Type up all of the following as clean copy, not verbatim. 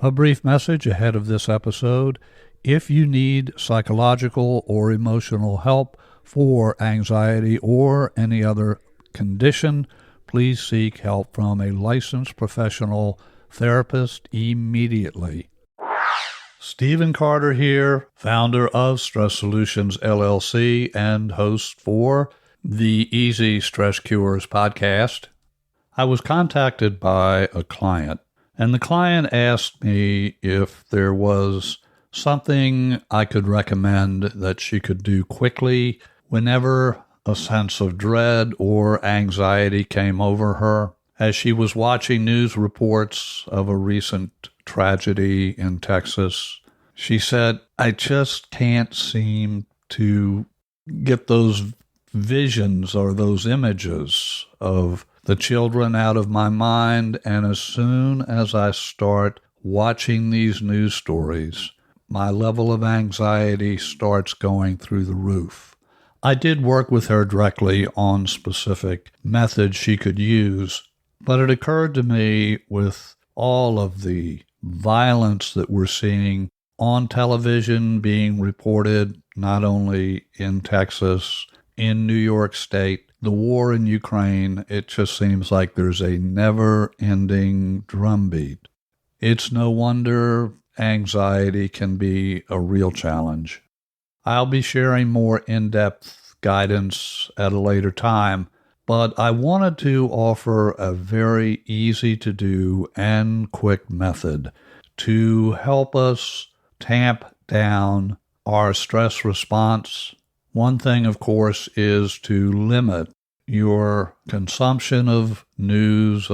A brief message ahead of this episode. If you need psychological or emotional help for anxiety or any other condition, please seek help from a licensed professional therapist immediately. Stephen Carter here, founder of Stress Solutions LLC and host for the Easy Stress Cures podcast. I was contacted by a client, and the client asked me if there was something I could recommend that she could do quickly whenever a sense of dread or anxiety came over her as she was watching news reports of a recent tragedy in Texas. She said, I just can't seem to get those visions or those images of the children out of my mind, and as soon as I start watching these news stories, my level of anxiety starts going through the roof. I did work with her directly on specific methods she could use, but it occurred to me with all of the violence that we're seeing on television being reported, not only in Texas, in New York State, the war in Ukraine, it just seems like there's a never-ending drumbeat. It's no wonder anxiety can be a real challenge. I'll be sharing more in-depth guidance at a later time, but I wanted to offer a very easy-to-do and quick method to help us tamp down our stress response. One thing, of course, is to limit your consumption of news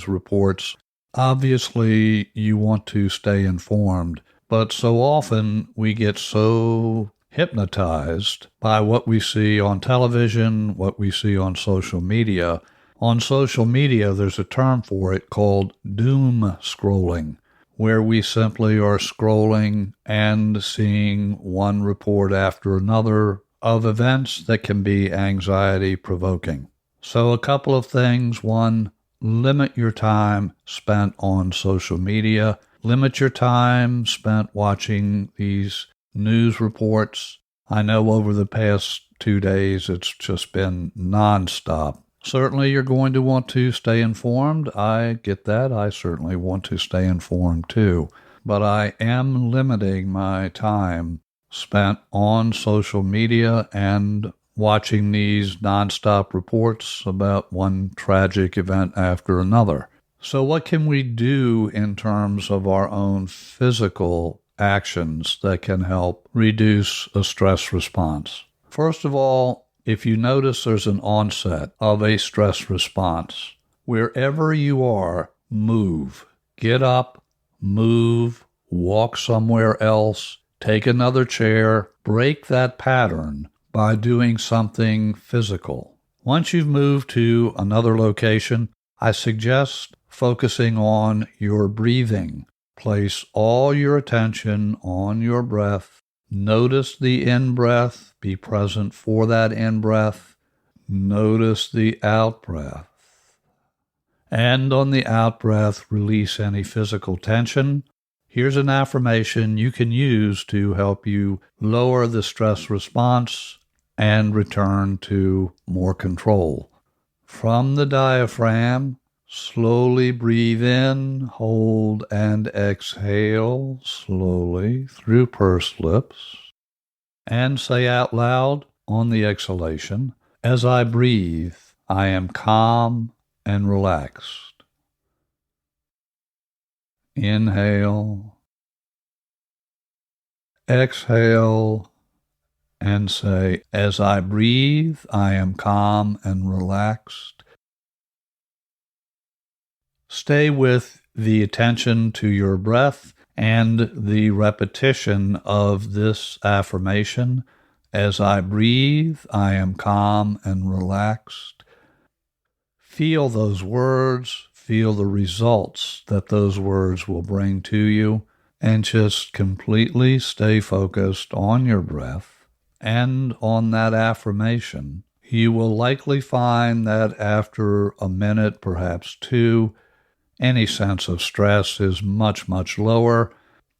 reports. Obviously, you want to stay informed, but so often we get so hypnotized by what we see on television, what we see on social media. On social media, there's a term for it called doom scrolling, where we simply are scrolling and seeing one report after another of events that can be anxiety-provoking. So a couple of things. One, limit your time spent on social media. Limit your time spent watching these news reports. I know over the past 2 days it's just been nonstop. Certainly you're going to want to stay informed. I get that. I certainly want to stay informed too. But I am limiting my time spent on social media and watching these nonstop reports about one tragic event after another. So what can we do in terms of our own physical actions that can help reduce a stress response? First of all, if you notice there's an onset of a stress response, wherever you are, move. Get up, move, walk somewhere else, take another chair, break that pattern by doing something physical. Once you've moved to another location, I suggest focusing on your breathing. Place all your attention on your breath. Notice the in-breath. Be present for that in-breath. Notice the out-breath. And on the out-breath, release any physical tension. Here's an affirmation you can use to help you lower the stress response and return to more control. From the diaphragm, slowly breathe in, hold, and exhale slowly through pursed lips. And say out loud on the exhalation, as I breathe, I am calm and relaxed. Inhale, exhale, and say, as I breathe, I am calm and relaxed. Stay with the attention to your breath and the repetition of this affirmation. As I breathe, I am calm and relaxed. Feel those words. Feel the results that those words will bring to you, and just completely stay focused on your breath and on that affirmation. You will likely find that after a minute, perhaps two, any sense of stress is much, much lower,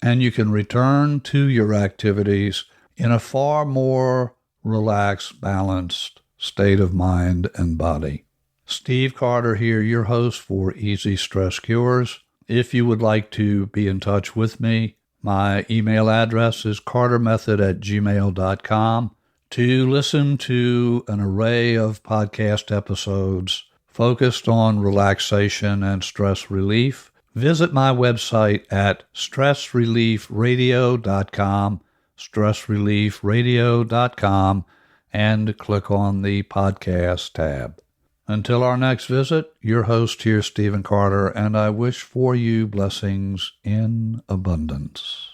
and you can return to your activities in a far more relaxed, balanced state of mind and body. Steve Carter here, your host for Easy Stress Cures. If you would like to be in touch with me, my email address is cartermethod@gmail.com. To listen to an array of podcast episodes focused on relaxation and stress relief, visit my website at stressreliefradio.com, stressreliefradio.com, and click on the podcast tab. Until our next visit, your host here, Stephen Carter, and I wish for you blessings in abundance.